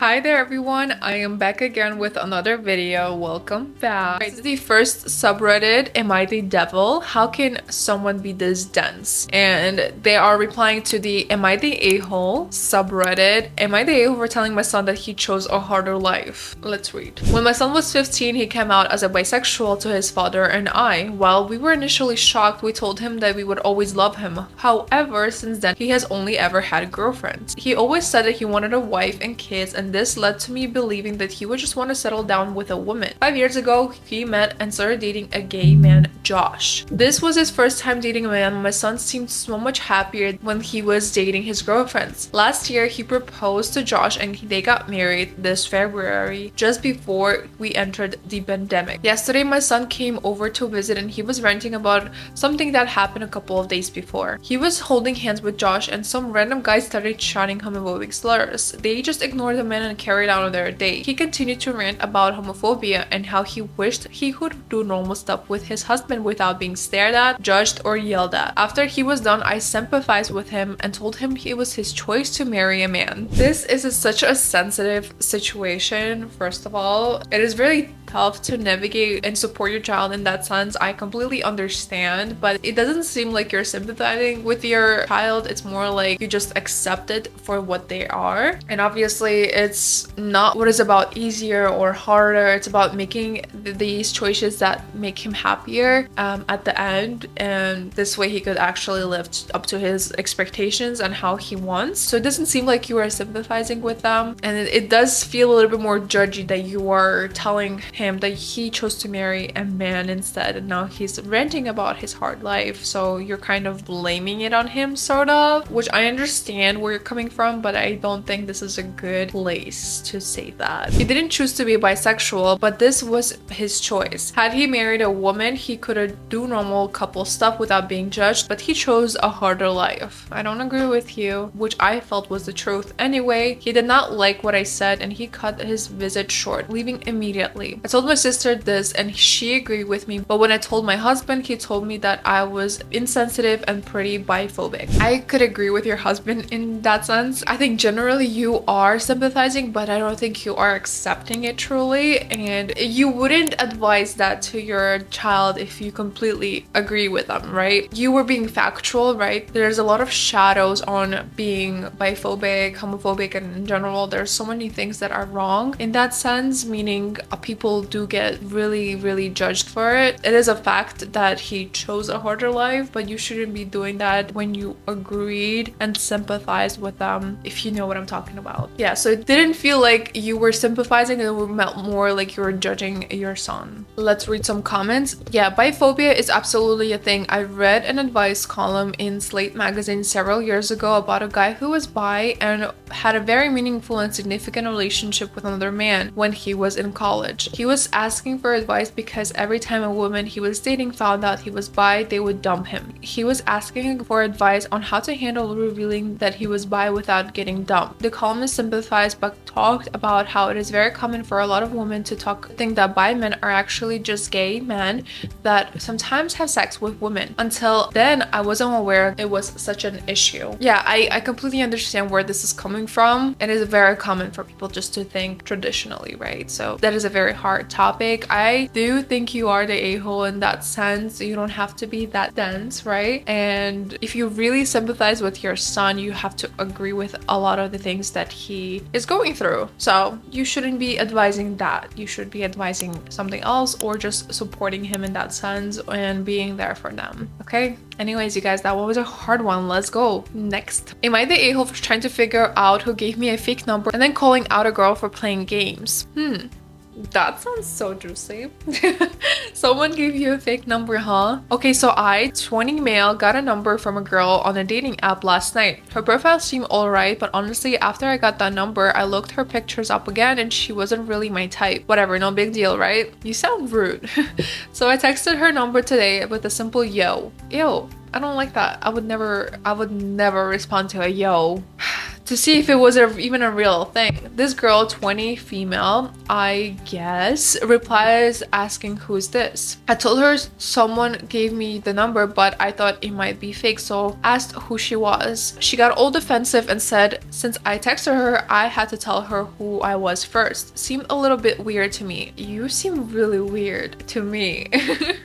Hi there everyone, I am back again with another video. Welcome back. This is the first subreddit, Am I the Devil? How can someone be this dense? And they are replying to the Am I the A-hole subreddit. Am I the a-hole for telling my son that he chose a harder life? Let's read. When my son was 15, he came out as a bisexual to his father and I. While we were initially shocked, we told him that we would always love him. However, since then, he has only ever had girlfriends. He always said that he wanted a wife and kids, and this led to me believing that he would just want to settle down with a woman. 5 years ago, he met and started dating a gay man, Josh. This was his first time dating a man. My son seemed so much happier when he was dating his girlfriends. Last year, he proposed to Josh and they got married this February, just before we entered the pandemic. Yesterday, my son came over to visit and he was ranting about something that happened a couple of days before. He was holding hands with Josh and some random guy started shouting homophobic slurs. They just ignored the man and carried on their date. He continued to rant about homophobia and how he wished he could do normal stuff with his husband without being stared at, judged, or yelled at. After he was done, I sympathized with him and told him it was his choice to marry a man. This is such a sensitive situation. First of all, it is really tough to navigate and support your child in that sense. I completely understand, but it doesn't seem like you're sympathizing with your child. It's more like you just accept it for what they are. And obviously it's not what is about easier or harder. It's about making these choices that make him happier at the end, and this way he could actually live up to his expectations and how he wants. So it doesn't seem like you are sympathizing with them, and it does feel a little bit more judgy that you are telling him that he chose to marry a man instead, and now he's ranting about his hard life. So you're kind of blaming it on him, sort of, which I understand where you're coming from, but I don't think this is a good place to say that. He didn't choose to be bisexual, but this was his choice. Had he married a woman, he could do normal couple stuff without being judged, but he chose a harder life. I don't agree with you, which I felt was the truth. Anyway, he did not like what I said and he cut his visit short, leaving immediately. I told my sister this and she agreed with me, but when I told my husband, he told me that I was insensitive and pretty biphobic. I could agree with your husband in that sense. I think generally you are sympathizing, but I don't think you are accepting it truly, and you wouldn't advise that to your child if you completely agree with them, right? You were being factual, right? There's a lot of shadows on being biphobic, homophobic, and in general there's so many things that are wrong in that sense, meaning people do get really judged for it. It is a fact that he chose a harder life, but you shouldn't be doing that when you agreed and sympathized with them, if you know what I'm talking about. Yeah, so it didn't feel like you were sympathizing, it felt more like you were judging your son. Let's read some comments. Yeah, biphobia is absolutely a thing. I read an advice column in Slate magazine several years ago about a guy who was bi and had a very meaningful and significant relationship with another man when he was in college. He was asking for advice because every time a woman he was dating found out he was bi, they would dump him. He was asking for advice on how to handle revealing that he was bi without getting dumped. The columnist sympathized but talked about how it is very common for a lot of women to think that bi men are actually just gay men that sometimes have sex with women. Until then, I wasn't aware it was such an issue. Yeah, I completely understand where this is coming from. It is very common for people just to think traditionally, right? So that is a very hard topic. I do think you are the a-hole in that sense. You don't have to be that dense, right? And if you really sympathize with your son, you have to agree with a lot of the things that he is going through. So you shouldn't be advising that. You should be advising something else or just supporting him in that sense and being there for them. Okay? Anyways, you guys, that one was a hard one. Let's go. Next. Am I the a-hole for trying to figure out who gave me a fake number and then calling out a girl for playing games? That sounds so juicy. Someone gave you a fake number, huh? Okay, so I, 20 male, got a number from a girl on a dating app last night. Her profile seemed alright, but honestly, after I got that number, I looked her pictures up again and she wasn't really my type. Whatever, no big deal, right? You sound rude. So I texted her number today with a simple yo. Ew, I don't like that. I would never respond to a yo. to see if it was even a real thing. This girl, 20, female, I guess, replies asking who's this. I told her someone gave me the number, but I thought it might be fake, so asked who she was. She got all defensive and said since I texted her, I had to tell her who I was first. Seemed a little bit weird to me. You seem really weird to me.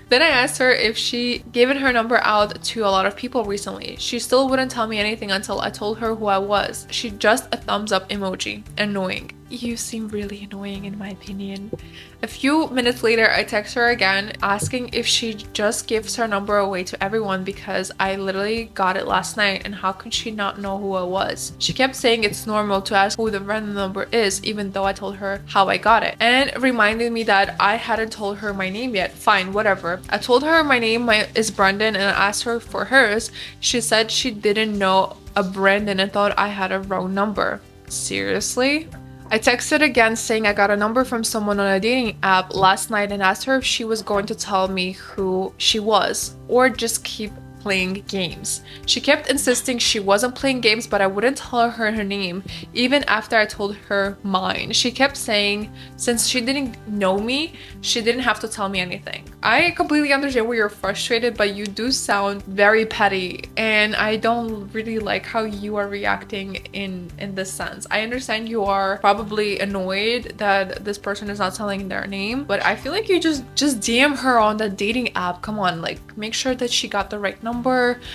Then I asked her if she given her number out to a lot of people recently. She still wouldn't tell me anything until I told her who I was. She just a thumbs up emoji. Annoying. You seem really annoying in my opinion. A few minutes later, I text her again asking if she just gives her number away to everyone because I literally got it last night and how could she not know who I was? She kept saying it's normal to ask who the random number is even though I told her how I got it and reminded me that I hadn't told her my name yet. Fine, whatever. I told her my name is Brendan and I asked her for hers. She said she didn't know a Brendan and thought I had a wrong number. Seriously? I texted again saying I got a number from someone on a dating app last night and asked her if she was going to tell me who she was or just keep playing games. She kept insisting she wasn't playing games, but I wouldn't tell her name even after I told her mine. She kept saying since she didn't know me, she didn't have to tell me anything. I completely understand where you're frustrated, but you do sound very petty and I don't really like how you are reacting in this sense. I understand you are probably annoyed that this person is not telling their name, but I feel like you just DM her on the dating app. Come on, like make sure that she got the right number.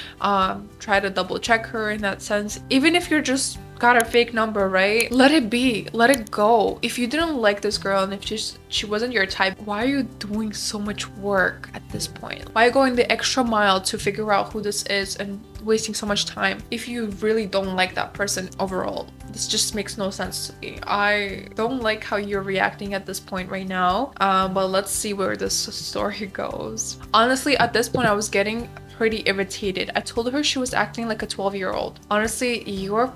Try to double check her in that sense. Even if you're just got a fake number, right? Let it be, let it go. If you didn't like this girl and if she wasn't your type, why are you doing so much work at this point? Why are you going the extra mile to figure out who this is and wasting so much time if you really don't like that person overall? This just makes no sense to me. I don't like how you're reacting at this point right now, but let's see where this story goes. Honestly, at this point I was getting pretty irritated. I told her she was acting like a 12-year-old. Honestly, you're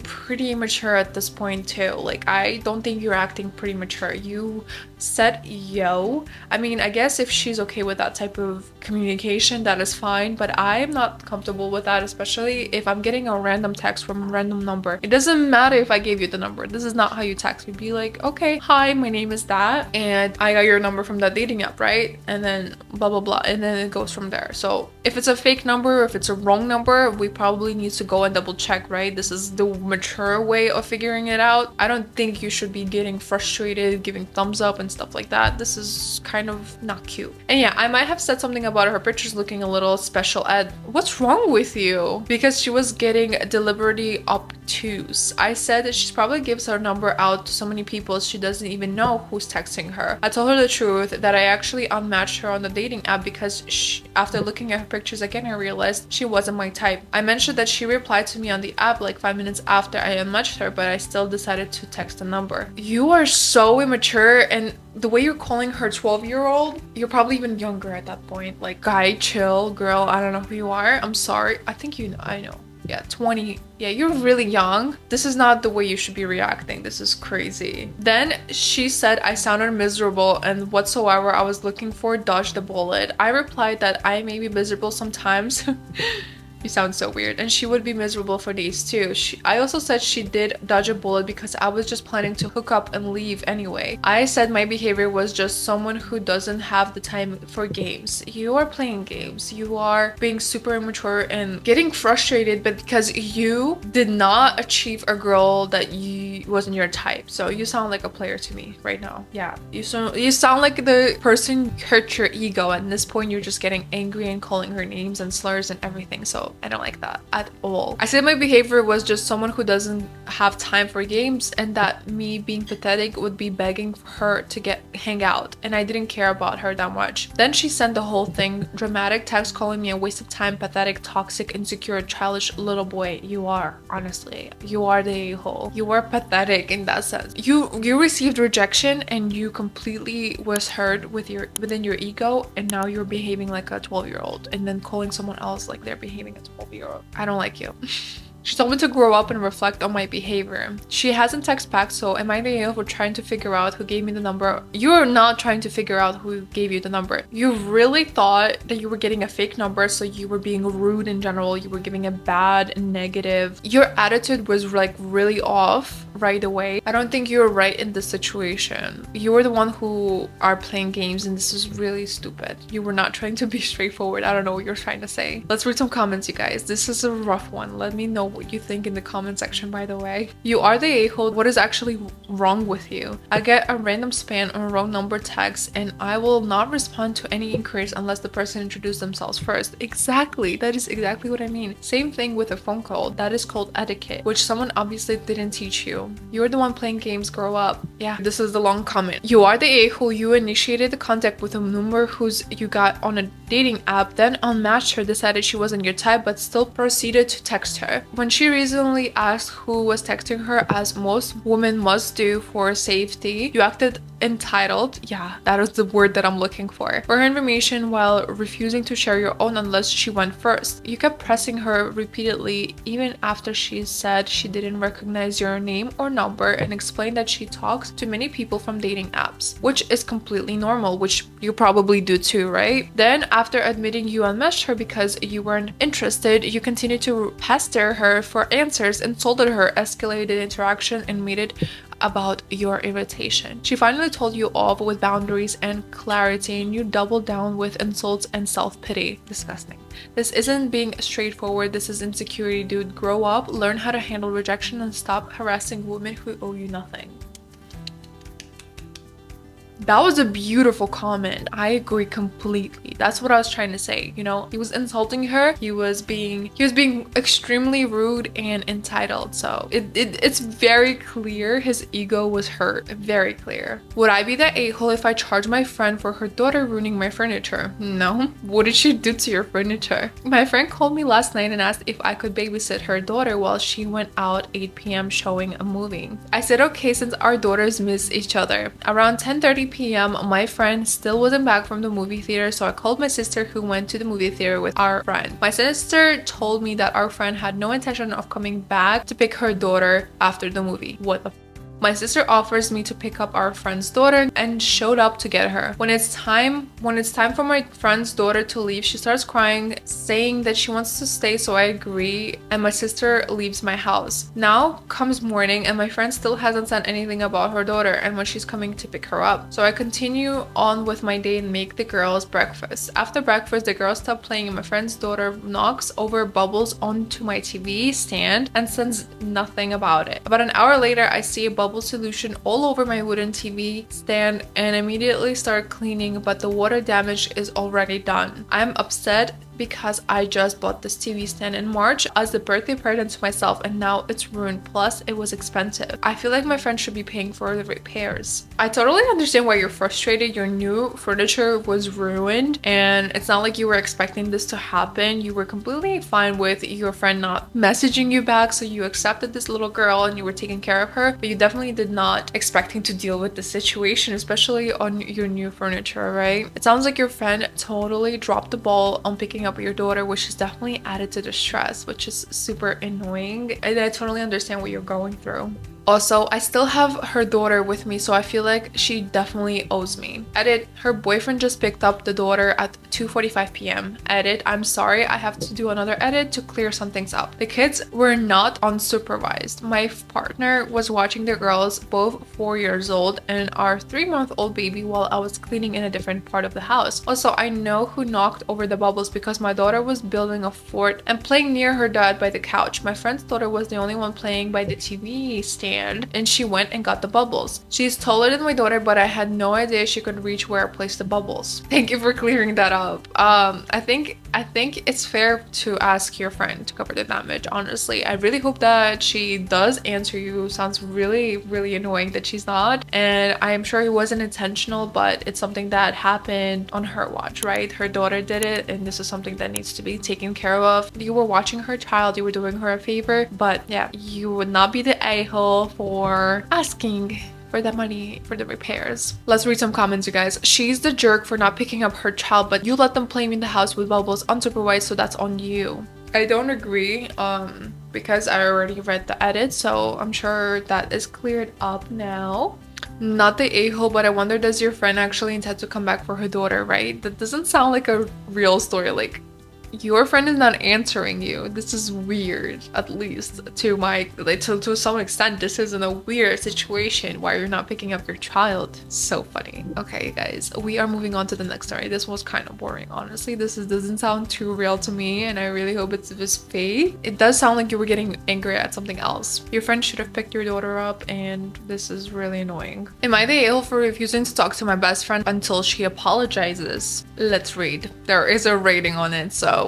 pretty immature at this point too. Like, I don't think you're acting pretty mature. You said yo. I mean, I guess if she's okay with that type of communication, that is fine, but I'm not comfortable with that, especially if I'm getting a random text from a random number. It doesn't matter if I gave you the number. This is not how you text. You'd be like, okay, hi, my name is that and I got your number from that dating app, right? And then blah blah blah, and then it goes from there. So if it's a fake number or if it's a wrong number, we probably need to go and double check, right? This is the mature way of figuring it out. I don't think you should be getting frustrated, giving thumbs up and stuff like that. This is kind of not cute. And yeah, I might have said something about her pictures looking a little special ed. What's wrong with you? Because she was getting deliberately obtuse. I said that she probably gives her number out to so many people she doesn't even know who's texting her. I told her the truth that I actually unmatched her on the dating app because after looking at her pictures again, I realized she wasn't my type. I mentioned that she replied to me on the app like 5 minutes after I unmatched her, but I still decided to text a number. You are so immature, and the way you're calling her 12-year-old, you're probably even younger at that point. Like, guy, chill, girl, I don't know who you are. I'm sorry. I think you know. I know. Yeah, 20. Yeah, you're really young. This is not the way you should be reacting. This is crazy. Then she said I sounded miserable and whatsoever I was looking for dodged the bullet. I replied that I may be miserable sometimes. You sound so weird. And she would be miserable for days too. I also said she did dodge a bullet because I was just planning to hook up and leave anyway. I said my behavior was just someone who doesn't have the time for games. You are playing games. You are being super immature and getting frustrated, but because you did not achieve a girl that wasn't your type. So you sound like a player to me right now. Yeah, you sound like the person hurt your ego. At this point, you're just getting angry and calling her names and slurs and everything. So I don't like that at all. I said my behavior was just someone who doesn't have time for games and that me being pathetic would be begging for her to hang out, and I didn't care about her that much. Then she sent the whole thing, dramatic text calling me a waste of time, pathetic, toxic, insecure, childish little boy. You are, honestly. You are the a-hole. You are pathetic in that sense. You received rejection and you completely was hurt within your ego, and now you're behaving like a 12-year-old and then calling someone else like they're behaving a 12-year-old. I don't like you. She told me to grow up and reflect on my behavior. She hasn't texted back, so am I the for trying to figure out who gave me the number? You're not trying to figure out who gave you the number. You really thought that you were getting a fake number, so you were being rude in general. You were giving a bad, negative. Your attitude was like really off right away. I don't think you're right in this situation. You were the one who are playing games, and this is really stupid. You were not trying to be straightforward. I don't know what you're trying to say. Let's read some comments, you guys. This is a rough one. Let me know what you think in the comment section, by the way. You are the a-hole. What is actually wrong with you? I get a random spam or wrong number text, and I will not respond to any inquiries unless the person introduced themselves first. Exactly. That is exactly what I mean. Same thing with a phone call. That is called etiquette, which someone obviously didn't teach you. You're the one playing games. Grow up. Yeah, this is the long comment. You are the a-hole. You initiated the contact with a number whose you got on a dating app, then unmatched her, decided she wasn't your type, but still proceeded to text her. When she recently asked who was texting her, as most women must do for safety, you acted entitled. Yeah, that is the word that I'm looking for her information while refusing to share your own unless she went first. You kept pressing her repeatedly even after she said she didn't recognize your name or number, and explained that she talks to many people from dating apps, which is completely normal, which you probably do too, right? Then after admitting you unmatched her because you weren't interested, you continued to pester her for answers, insulted her, escalated interaction, and made it about your irritation. She finally told you off with boundaries and clarity, and you doubled down with insults and self-pity. Disgusting. This isn't being straightforward. This is insecurity, dude. Grow up, learn how to handle rejection, and stop harassing women who owe you nothing. That was a beautiful comment. I agree completely. That's what I was trying to say. You know, he was insulting her. He was being extremely rude and entitled. So it's very clear his ego was hurt. Very clear. Would I be the a-hole if I charged my friend for her daughter ruining my furniture? No. What did she do to your furniture? My friend called me last night and asked if I could babysit her daughter while she went out 8 p.m. showing a movie. I said okay, since our daughters miss each other. Around 10:30 p.m. my friend still wasn't back from the movie theater, so I called my sister, who went to the movie theater with our friend. My sister told me that our friend had no intention of coming back to pick her daughter after the movie. What the My sister offers me to pick up our friend's daughter and showed up to get her. When it's time for my friend's daughter to leave, she starts crying, saying that she wants to stay, so I agree, and my sister leaves my house. Now comes morning and my friend still hasn't said anything about her daughter and when she's coming to pick her up. So I continue on with my day and make the girls breakfast. After breakfast, the girls stop playing and my friend's daughter knocks over bubbles onto my TV stand and says nothing about it. About an hour later, I see a bubble solution all over my wooden TV stand and immediately start cleaning, but the water damage is already done. I'm upset because I just bought this TV stand in March as a birthday present to myself and now it's ruined, plus it was expensive. I feel like my friend should be paying for the repairs. I totally understand why you're frustrated. Your new furniture was ruined and it's not like you were expecting this to happen. You were completely fine with your friend not messaging you back, so you accepted this little girl and you were taking care of her, but you definitely did not expecting to deal with the situation, especially on your new furniture, right? It sounds like your friend totally dropped the ball on picking up your daughter, which is definitely added to the stress, which is super annoying, and I totally understand what you're going through. Also, I still have her daughter with me, so I feel like she definitely owes me. Edit, her boyfriend just picked up the daughter at 2:45 p.m. Edit, I'm sorry, I have to do another edit to clear some things up. The kids were not unsupervised. My partner was watching the girls, both 4 years old, and our 3-month-old baby while I was cleaning in a different part of the house. Also, I know who knocked over the bubbles because my daughter was building a fort and playing near her dad by the couch. My friend's daughter was the only one playing by the TV stand, and she went and got the bubbles. She's taller than my daughter, but I had no idea she could reach where I placed the bubbles. Thank you for clearing that up. I think it's fair to ask your friend to cover the damage, honestly. I really hope that she does answer you. Sounds really, really annoying that she's not, and I am sure it wasn't intentional, but it's something that happened on her watch, right? Her daughter did it, and this is something that needs to be taken care of. You were watching her child, you were doing her a favor, but yeah, you would not be the a-hole for asking for the money for the repairs. Let's read some comments, you guys. She's the jerk for not picking up her child, but you let them play in the house with bubbles unsupervised, so that's on you. I don't agree because I already read the edit, so I'm sure that is cleared up now. Not the a-hole, but I wonder, does your friend actually intend to come back for her daughter, right? That doesn't sound like a real story. Like, your friend is not answering you. This is weird, at least to my, like, to some extent. This is in a weird situation why you're not picking up your child. So funny. Okay, guys, we are moving on to the next story. This was kind of boring, honestly. Doesn't sound too real to me, and I really hope it's just fake. It does sound like you were getting angry at something else. Your friend should have picked your daughter up, and this is really annoying. Am I the a-hole for refusing to talk to my best friend until she apologizes? Let's read. There is a rating on it, so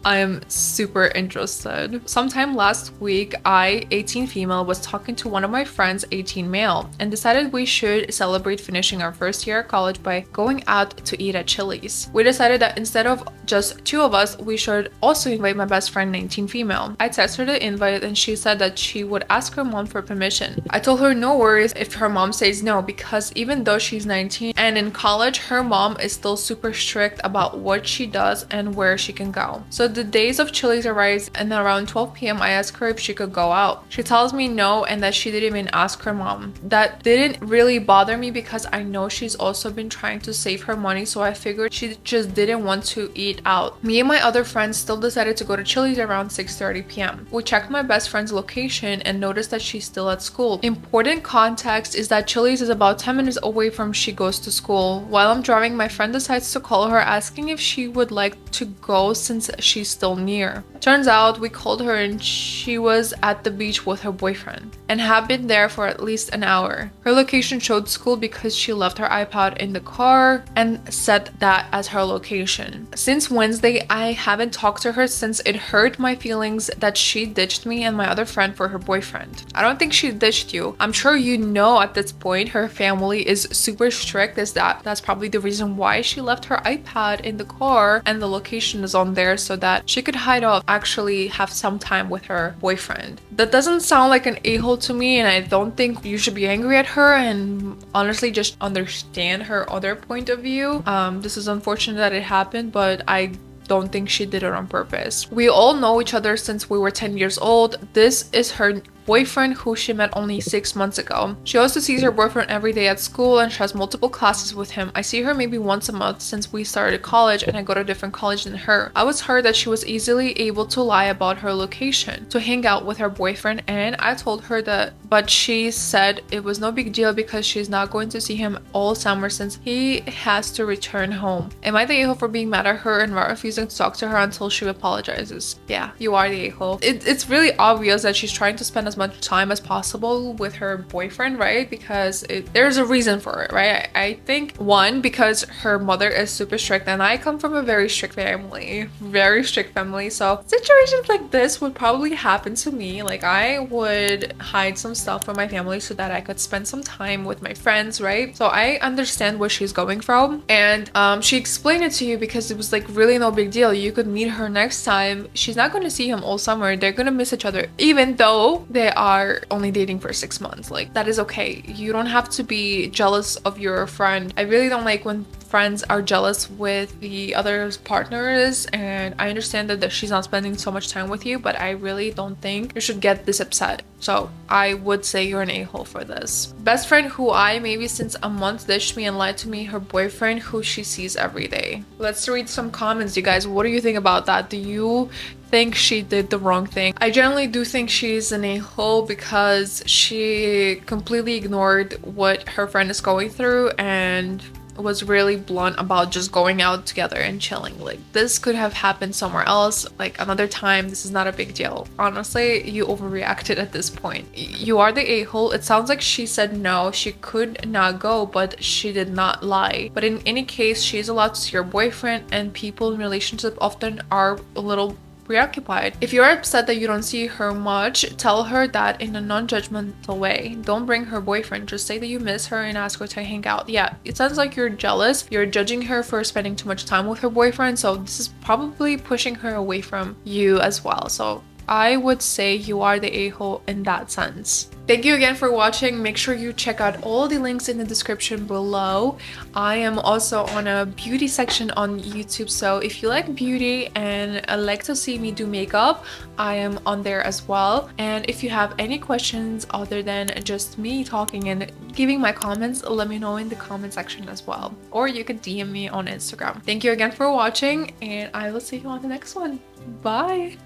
I am super interested. Sometime last week, I, 18 female, was talking to one of my friends, 18 male, and decided we should celebrate finishing our first year of college by going out to eat at Chili's. We decided that instead of just two of us, we should also invite my best friend, 19 female. I texted her the invite and she said that she would ask her mom for permission. I told her no worries if her mom says no, because even though she's 19 and in college, her mom is still super strict about what she does and where she can go. So the days of Chili's arrives, and around 12 p.m. I asked her if she could go out. She tells me no and that she didn't even ask her mom. That didn't really bother me because I know she's also been trying to save her money, so I figured she just didn't want to eat out. Me and my other friends still decided to go to Chili's around 6:30 p.m. We checked my best friend's location and noticed that she's still at school. Important context is that Chili's is about 10 minutes away from she goes to school. While I'm driving, my friend decides to call her asking if she would like to go since she's still near. Turns out we called her and she was at the beach with her boyfriend and had been there for at least an hour. Her location showed school because she left her iPod in the car and set that as her location. Since Wednesday, I haven't talked to her since it hurt my feelings that she ditched me and my other friend for her boyfriend. I don't think she ditched you. I'm sure you know at this point her family is super strict. That's probably the reason why she left her iPad in the car and the location is on there so that she could hide off, actually have some time with her boyfriend. That doesn't sound like an a-hole to me, and I don't think you should be angry at her, and honestly just understand her other point of view. This is unfortunate that it happened, but I don't think she did it on purpose. We all know each other since we were 10 years old. This is her boyfriend who she met only 6 months ago. She also sees her boyfriend every day at school and she has multiple classes with him. I see her maybe once a month since we started college and I go to a different college than her. I was heard that she was easily able to lie about her location to hang out with her boyfriend, and I told her that, but she said it was no big deal because she's not going to see him all summer since he has to return home. Am I the a-hole for being mad at her and not refusing to talk to her until she apologizes? Yeah, you are the a-hole. It's really obvious that she's trying to spend as much time as possible with her boyfriend, right? Because there's a reason for it, right? I think one, because her mother is super strict, and I come from a very strict family, so situations like this would probably happen to me. Like, I would hide some stuff from my family so that I could spend some time with my friends, right? So I understand where she's going from, and she explained it to you because it was like really no big deal. You could meet her next time. She's not going to see him all summer. They're going to miss each other even though they are only dating for 6 months. Like, that is okay. You don't have to be jealous of your friend. I really don't like when friends are jealous with the other partners, and I understand that she's not spending so much time with you, but I really don't think you should get this upset. So I would say you're an a-hole for this. Best friend who I maybe since a month ditched me and lied to me, her boyfriend who she sees every day. Let's read some comments, you guys. What do you think about that? Do you think she did the wrong thing? I generally do think she's an a-hole because she completely ignored what her friend is going through and was really blunt about just going out together and chilling. Like, this could have happened somewhere else, like another time. This is not a big deal. Honestly, you overreacted at this point. You are the a-hole. It sounds like she said no, she could not go, but she did not lie. But in any case, she's allowed to see her boyfriend, and people in relationship often are a little preoccupied. If you're upset that you don't see her much, tell her that in a non-judgmental way. Don't bring her boyfriend. Just say that you miss her and ask her to hang out. Yeah, it sounds like you're jealous. You're judging her for spending too much time with her boyfriend, so this is probably pushing her away from you as well. So I would say you are the a-hole in that sense. Thank you again for watching. Make sure you check out all the links in the description below. I am also on a beauty section on YouTube, so if you like beauty and like to see me do makeup, I am on there as well. And if you have any questions other than just me talking and giving my comments, let me know in the comment section as well. Or you could DM me on Instagram. Thank you again for watching, and I will see you on the next one. Bye!